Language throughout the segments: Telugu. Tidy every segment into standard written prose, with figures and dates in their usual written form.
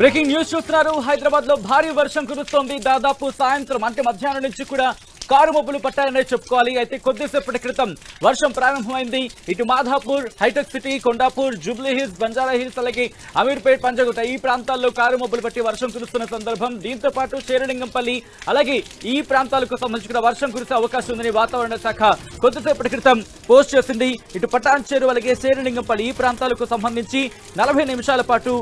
బ్రేకింగ్ న్యూస్ చూస్తున్నారు. హైదరాబాద్ లో భారీ వర్షం కురుస్తోంది. దాదాపు సాయంత్రం అంటే మధ్యాహ్నం నుంచి కూడా కారు మబ్బులు పట్టాయనే చెప్పుకోవాలి. అయితే కొద్దిసేపటి క్రితం వర్షం ప్రారంభమైంది. ఇటు Madhapur, Hitech City, Kondapur, Jubilee Hills, Banjara Hills, అలాగే అమీర్పేట్, పంజగుట్ట ఈ ప్రాంతాల్లో కారు మబ్బులు పట్టి వర్షం కురుస్తున్న సందర్భం. దీంతో పాటు శేరిలింగంపల్లి అలాగే ఈ ప్రాంతాలకు సంబంధించిన వర్షం కురిసే అవకాశం ఉందని వాతావరణ శాఖ కొద్దిసేపటి క్రితం పోస్ట్ చేసింది. ఇటు పటాన్చేరు అలాగే శేరిలింగంపల్లి ఈ ప్రాంతాలకు సంబంధించి 40 నిమిషాల పాటు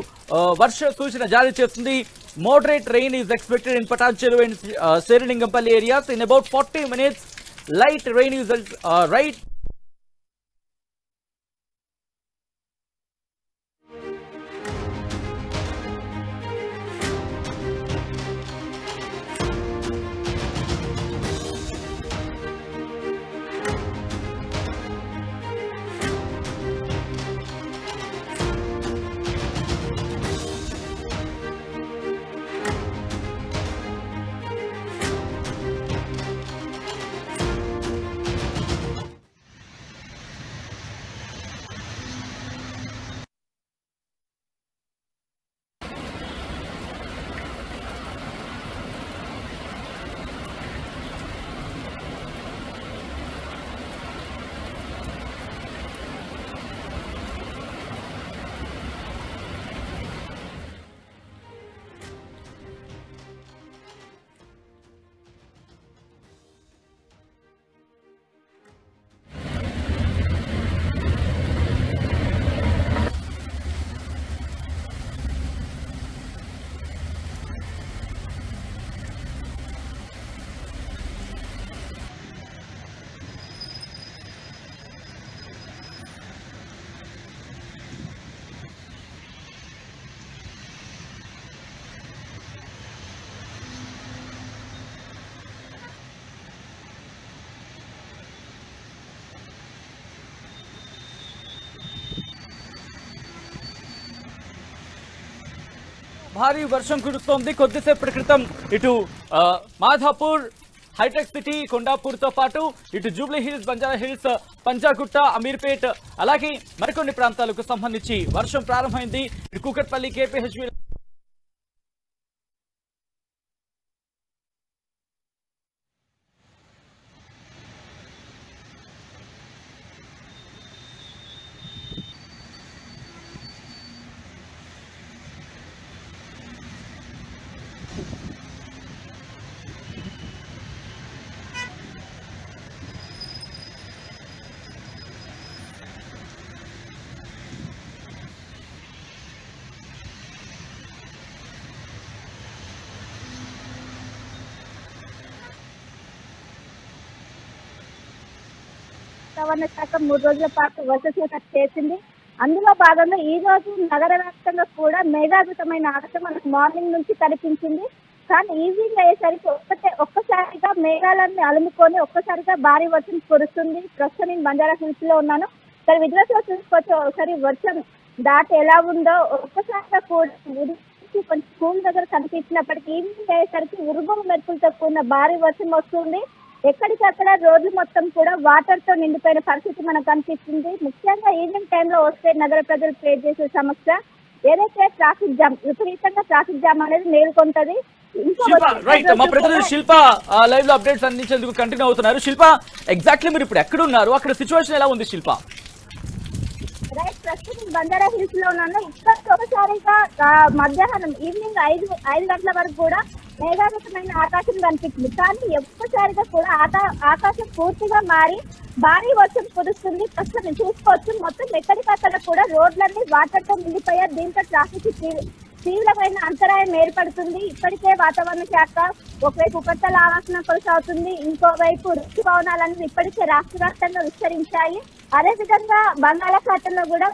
వర్ష సూచన జారీ చేస్తుంది. Moderate rain is expected in Patancheru and Seringampalli areas. In about 40 minutes, light rain is right. భారీ వర్షం కురుస్తోంది. కొద్దిసేపటి క్రితం ఇటు మాధాపూర్, హైటెక్ సిటీ, కొండాపూర్తో పాటు ఇటు Jubilee Hills, Banjara hills, Panjagutta, Ameerpet అలాగే మరికొన్ని ప్రాంతాలకు సంబంధించి వర్షం ప్రారంభమైంది. ఇటు కూకట్పల్లి, కేపీహెచ్బీ వాతావరణ శాఖ 3 రోజుల పాటు వర్ష సూచన చేసింది. అందులో భాగంగా ఈ రోజు నగర వ్యాప్తంగా కూడా మేఘావృతమైన ఆకాశం మనకు మార్నింగ్ నుంచి కనిపించింది. కానీ ఈవినింగ్ అయ్యేసరికి ఒక్కసారిగా మేఘాలన్నీ అలుముకొని ఒక్కసారిగా భారీ వర్షం కురుస్తుంది. ప్రస్తుతం నేను బంజారా హిల్స్ లో ఉన్నాను. ఇక్కడ విజువల్స్ లో చూసుకోవచ్చు. ఒకసారి వర్షం దాటి ఎలా ఉందో ఒక్కసారిగా కూడా కొంచెం స్కూల్ దగ్గర కనిపించినప్పటికీ ఈవినింగ్ అయ్యేసరికి ఉరుములు మెరుపులతో కూడిన భారీ వర్షం వస్తుంది. ఎక్కడికక్కడ రోడ్లు మొత్తం కూడా వాటర్ తో నిండిపోయిన పరిస్థితి మనకు కనిపిస్తుంది. ముఖ్యంగా ఈవినింగ్ టైంలో వస్తే నగర ప్రజలు ఫేస్ చేసే సమస్య ఏదైతే ట్రాఫిక్ జామ్, విపరీతంగా ట్రాఫిక్ జామ్ అనేది మేల్కొంటది. మా ప్రతినిధి శిల్ప లైవ్ లో అప్డేట్స్ అందించేందుకు కంటిన్యూ అవుతున్నారు. శిల్ప, ఎగ్జాక్ట్లీ మీరు ఇప్పుడు ఎక్కడ ఉన్నారు? అక్కడ సిచ్యువేషన్ ఎలా ఉంది శిల్ప? రైట్, ప్రస్తుతం బంజారా హిల్స్ లో ఉన్నాను. ఇక్కడ ఒకసారిగా మధ్యాహ్నం ఈవినింగ్ 5 గంటల వరకు కూడా మేఘావృతమైన ఆకాశం కనిపించింది. కానీ ఒక్కసారిగా కూడా ఆకాశం పూర్తిగా మారి భారీ వర్షం కురుస్తుంది. ప్రస్తుతం చూసుకోవచ్చు, మొత్తం ఎక్కడికక్కడ కూడా రోడ్లన్నీ వాటర్ తో నిండిపోయాయి. దీంతో ట్రాఫిక్ తీవ్రమైన అంతరాయం ఏర్పడుతుంది. ఇప్పటికే వాతావరణ శాఖ ఒకవైపు ఉపరితల ఆవర్తనం కొనసాగుతుంది, ఇంకోవైపు ఋతుపవనాలను ఇప్పటికే రాష్ట్ర వ్యాప్తంగా విస్తరించాయి. అదేవిధంగా బంగాళాఖాతంలో కూడా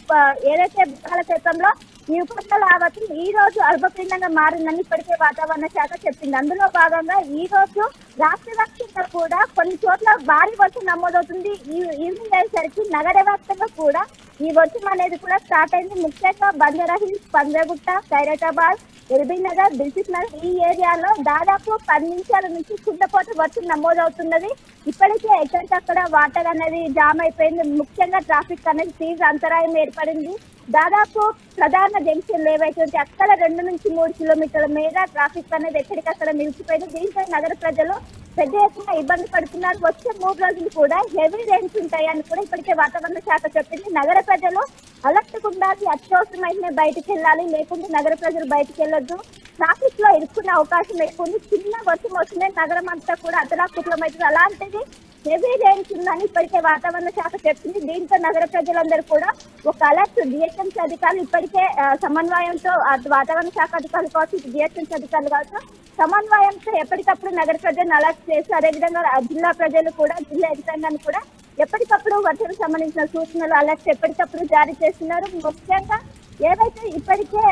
ఏదైతే బంగాళాఖాతంలో ఈ ఉపరితల ఆవర్తనం ఈ రోజు అల్పపీడనంగా మారిందని ఇప్పటికే వాతావరణ శాఖ చెప్పింది. అందులో భాగంగా ఈ రోజు రాష్ట్ర వ్యాప్తంగా కూడా కొన్ని చోట్ల భారీ వర్షం నమోదవుతుంది. ఈవినింగ్ అయ్యేసరికి నగర వ్యాప్తంగా కూడా ఈ వర్షం అనేది కూడా స్టార్ట్ అయింది. ముఖ్యంగా బంజారా హిల్స్, పంజాగుట్ట, ఖైరతాబాద్, ఎల్బీ నగర్, దిల్సుఖ్ నగర్ ఈ ఏరియాలో దాదాపు 10 నిమిషాల నుంచి కుండపోత వర్షం నమోదవుతున్నది. ఇప్పటికే ఎక్కడికక్కడ వాటర్ అనేది జామ్ అయిపోయింది. ముఖ్యంగా ట్రాఫిక్ అనేది తీవ్ర అంతరాయం ఏర్పడింది. దాదాపు ప్రధాన జంక్షన్ ఏవైతే అక్కడ 2 నుంచి 3 కిలోమీటర్ల మేర ట్రాఫిక్ అనేది ఎక్కడికక్కడ నిలిచిపోయింది. దీంతో నగర ప్రజలు పెద్ద ఎత్తున ఇబ్బంది పడుతున్నారు. వచ్చే 3 రోజులు కూడా హెవీ రైన్స్ ఉంటాయని కూడా ఇప్పటికే వాతావరణ శాఖ చెప్పింది. నగర ప్రజలు అలర్ట్ ఉండాలి, అత్యవసరమైతే బయటకు వెళ్ళాలి, లేకుంటే నగర ప్రజలు బయటకు వెళ్ళొద్దు. ట్రాఫిక్ లో ఇరుక్కునే అవకాశం ఎక్కువ ఉంది. చిన్న వర్షం వస్తుంది, నగరం అంతా కూడా అతలాకుతలమవుతుంది. అలాంటిది హెవీ రైన్స్ ఉందని ఇప్పటికే వాతావరణ శాఖ చెప్పింది. దీంతో నగర ప్రజలందరూ కూడా ఒక అలర్ట్, జిహెచ్ఎంసీ అధికారులు ఇప్పటికే సమన్వయంతో వాతావరణ శాఖ అధికారులు కావచ్చు, జిహెచ్ఎంసీ అధికారులు కావచ్చు సమన్వయంతో ఎప్పటికప్పుడు నగర ప్రజలను అలర్ట్ చేసి, అదేవిధంగా జిల్లా ప్రజలు కూడా, జిల్లా యంత్రాంగాన్ని కూడా ఎప్పటికప్పుడు వర్షాలకు సంబంధించిన సూచనలు, అలర్ట్స్ ఎప్పటికప్పుడు జారీ చేస్తున్నారు. ముఖ్యంగా ఏవైతే ఇప్పటికే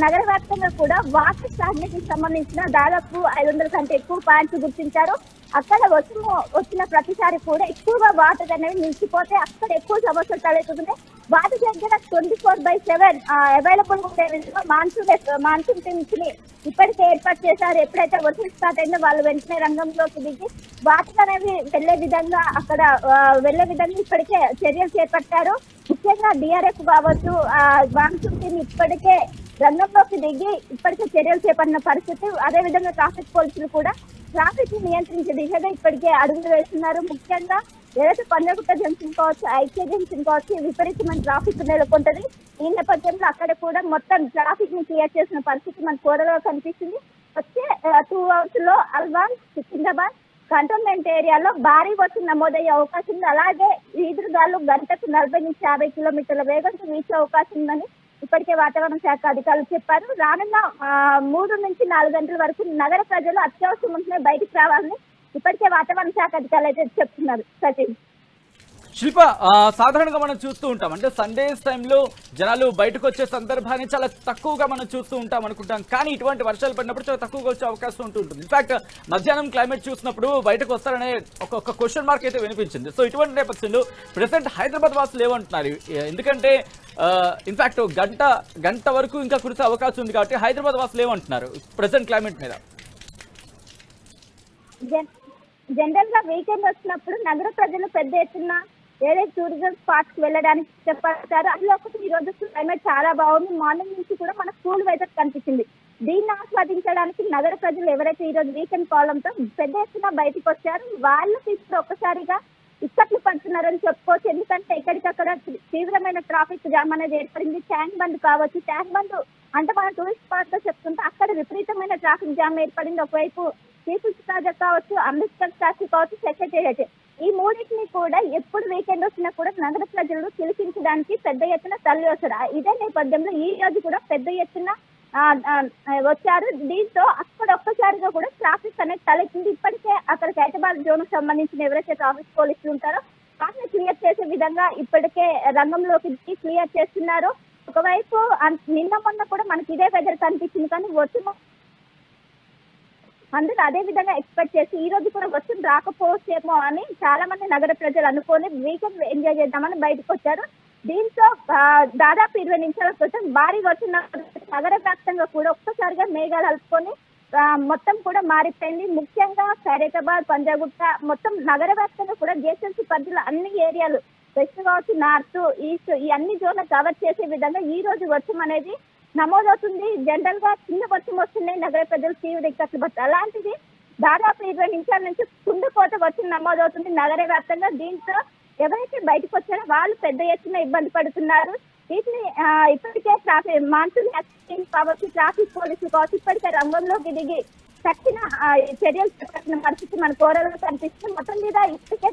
నగర వ్యాప్తంగా కూడా వాటర్ స్టాగ్నేషన్ సంబంధించిన దాదాపు 500 కంటే ఎక్కువ పాయింట్స్ గుర్తించారు. అక్కడ వచ్చిన ప్రతిసారి కూడా ఎక్కువగా వాటర్ అనేవి నిలిచిపోతే అక్కడ ఎక్కువ సమస్యలు తలెత్తుతున్నాయి. వాటి దగ్గర 24/7 అవైలబుల్ ఉండే విధంగా మాన్సూన్ టీమ్స్ ని ఇప్పటికే ఏర్పాటు చేశారు. ఎప్పుడైతే వర్షం స్టార్ట్ అయిందో వాళ్ళు వెంటనే రంగంలోకి దిగి వాటర్ అనేవి వెళ్లే విధంగా ఇప్పటికే చర్యలు చేపట్టారు. ముఖ్యంగా డిఆర్ఎఫ్ కావచ్చు, మాన్సూన్ టీం ఇప్పటికే రంగంలోకి దిగి ఇప్పటికే చర్యలు చేపట్టిన పరిస్థితి. అదేవిధంగా ట్రాఫిక్ పోలీసులు కూడా ట్రాఫిక్ ని నియంత్రించే దిశగా ఇప్పటికే అడుగులు వేస్తున్నారు. ముఖ్యంగా ఏదైతే పంజాగుట్ట జంక్షన్ కావచ్చు, ఐకే జంక్షన్ కావచ్చు విపరీతమైన ట్రాఫిక్ నెలకొంటది. ఈ నేపథ్యంలో అక్కడ కూడా మొత్తం ట్రాఫిక్ ని క్లియర్ చేసిన పరిస్థితి మన కోరలో కనిపిస్తుంది. వచ్చే 2 అవర్స్ లో అల్వాల్, సికింద్రాబాద్ కంటోన్మెంట్ ఏరియాలో భారీ వర్షం నమోదయ్యే అవకాశం ఉంది. అలాగే ఈదురుగాలు గంటకు 40 నుంచి 50 కిలోమీటర్ల వేగంతో వీచే అవకాశం ఉందని ఇప్పటికే వాతావరణ శాఖ అధికారులు చెప్పారు. రానున్న 3 నుంచి 4 గంటల వరకు నగర ప్రజలు అత్యవసరం ఉంటే బయటికి రావాలని ఇప్పటికే వాతావరణ శాఖ అధికారులు అయితే చెప్తున్నారు. సచిన్, శిల్ప, సాధారణంగా మనం చూస్తూ ఉంటాం, అంటే సండేస్ టైంలో జనాలు బయటకు వచ్చే సందర్భాన్ని చాలా తక్కువగా మనం చూస్తూ ఉంటాం అనుకుంటాం. కానీ ఇటువంటి వర్షాలు పడినప్పుడు చాలా తక్కువగా వచ్చే అవకాశం ఉంటుంది. ఇన్ఫాక్ట్ మధ్యాహ్నం క్లైమేట్ చూసినప్పుడు బయటకు వస్తారనే ఒక క్వశ్చన్ మార్క్ అయితే వినిపించింది. సో ఇటువంటి నేపథ్యంలో ప్రెసెంట్ హైదరాబాద్ వాసులు ఏమంటున్నారు? ఎందుకంటే ఇన్ఫాక్ట్ గంట వరకు ఇంకా కురిసే అవకాశం ఉంది కాబట్టి హైదరాబాద్ వాసులు ఏమంటున్నారు ప్రెసెంట్ క్లైమేట్ మీద? జనరల్ గా వీకెండ్ వచ్చినప్పుడు నగర ప్రజలు పెద్ద ఎత్తున ఏదైతే టూరిజం స్పాట్స్ వెళ్ళడానికి ఇష్టపడతారు. అందులో ఒకటి ఈ రోజు క్లైమేట్ చాలా బాగుంది. మార్నింగ్ నుంచి కూడా మన కూల్ వెదర్ కనిపించింది. దీన్ని ఆస్వాదించడానికి నగర ప్రజలు ఎవరైతే ఈ రోజు వీకెండ్ కావడంతో పెద్ద ఎత్తున బయటకు వచ్చారు, వాళ్ళకి ఇప్పుడు ఒక్కసారిగా ఇక్కట్లు పడుతున్నారని చెప్పుకోవచ్చు. ఎందుకంటే ఎక్కడికక్కడ తీవ్రమైన ట్రాఫిక్ జామ్ అనేది ఏర్పడింది. ట్యాంక్ బండ్ కావచ్చు, ట్యాంక్ బండ్ అంటే మన టూరిస్ట్ స్పాట్ లో చెప్తుంటే అక్కడ విపరీతమైన ట్రాఫిక్ జామ్ ఏర్పడింది. ఒకవైపు పీపుల్స్ ప్లాజా కావచ్చు, అంబేద్కర్ స్టాచ్యూ కావచ్చు, సెక్రటేరియట్ ఈ మూడింటిని కూడా ఎప్పుడు వీకెండ్ వచ్చినా కూడా నగర ప్రజలు తిలకించడానికి పెద్ద ఎత్తున తరలి వస్తారు. ఇదే నేపథ్యంలో ఈ రోజు కూడా పెద్ద ఎత్తున వచ్చారు. దీంతో అక్కడ ఒక్కసారిగా కూడా ట్రాఫిక్ అనేది తలెత్తింది. ఇప్పటికే అక్కడ హైదరాబాద్ జోన్ సంబంధించిన ఎవరైతే ట్రాఫిక్ పోలీసులు ఉంటారో వాటిని క్లియర్ చేసే విధంగా ఇప్పటికే రంగంలోకి క్లియర్ చేస్తున్నారు. ఒకవైపు నిన్న మొన్న కూడా మనకి ఇదే వెదర్ కనిపించింది, కానీ వచ్చిన అందరూ అదే విధంగా ఎక్స్పెక్ట్ చేసి ఈ రోజు కూడా వర్షం రాకపోవచ్చేమో అని చాలా మంది నగర ప్రజలు అనుకొని వీకెండ్ ఎంజాయ్ చేద్దామని బయటకు వచ్చారు. దీంతో దాదాపు 20 నిమిషాల క్రితం భారీ వర్షం నగర వ్యాప్తంగా కూడా ఒక్కసారిగా మేఘాలు అలుపుకొని మొత్తం కూడా మారిపోయింది. ముఖ్యంగా ఖైరతాబాద్, పంజాగుట్ట మొత్తం నగర వ్యాప్తంగా కూడా జిహెచ్ఎంసీ పరిధిలో అన్ని ఏరియాలు వెస్ట్ కావచ్చు, నార్త్, ఈస్ట్ ఈ అన్ని జోన్లు కవర్ చేసే విధంగా ఈ రోజు వర్షం అనేది నమోదవుతుంది. జనరల్ గా చిన్న వర్షం వస్తున్నాయి, నగర ప్రజలు తీవ్ర ఇక్కట్లు పడుతుంది. అలాంటిది దాదాపు 20 నిమిషాల నుంచి కుండిపోత వర్షం నమోదవుతుంది నగర వ్యాప్తంగా. దీంతో ఎవరైతే బయటకు వచ్చారో వాళ్ళు పెద్ద ఎత్తున ఇబ్బంది పడుతున్నారు. వీటిని ఇప్పటికే ట్రాఫిక్ మాన్సూన్ కావచ్చు, ట్రాఫిక్ పోలీసులు కావచ్చు ఇప్పటికే రంగంలోకి దిగి తక్షణ చర్యలు చేపట్టిన పరిస్థితి మన కోరలో కనిపిస్తుంది. మొత్తం మీద ఇప్పటికే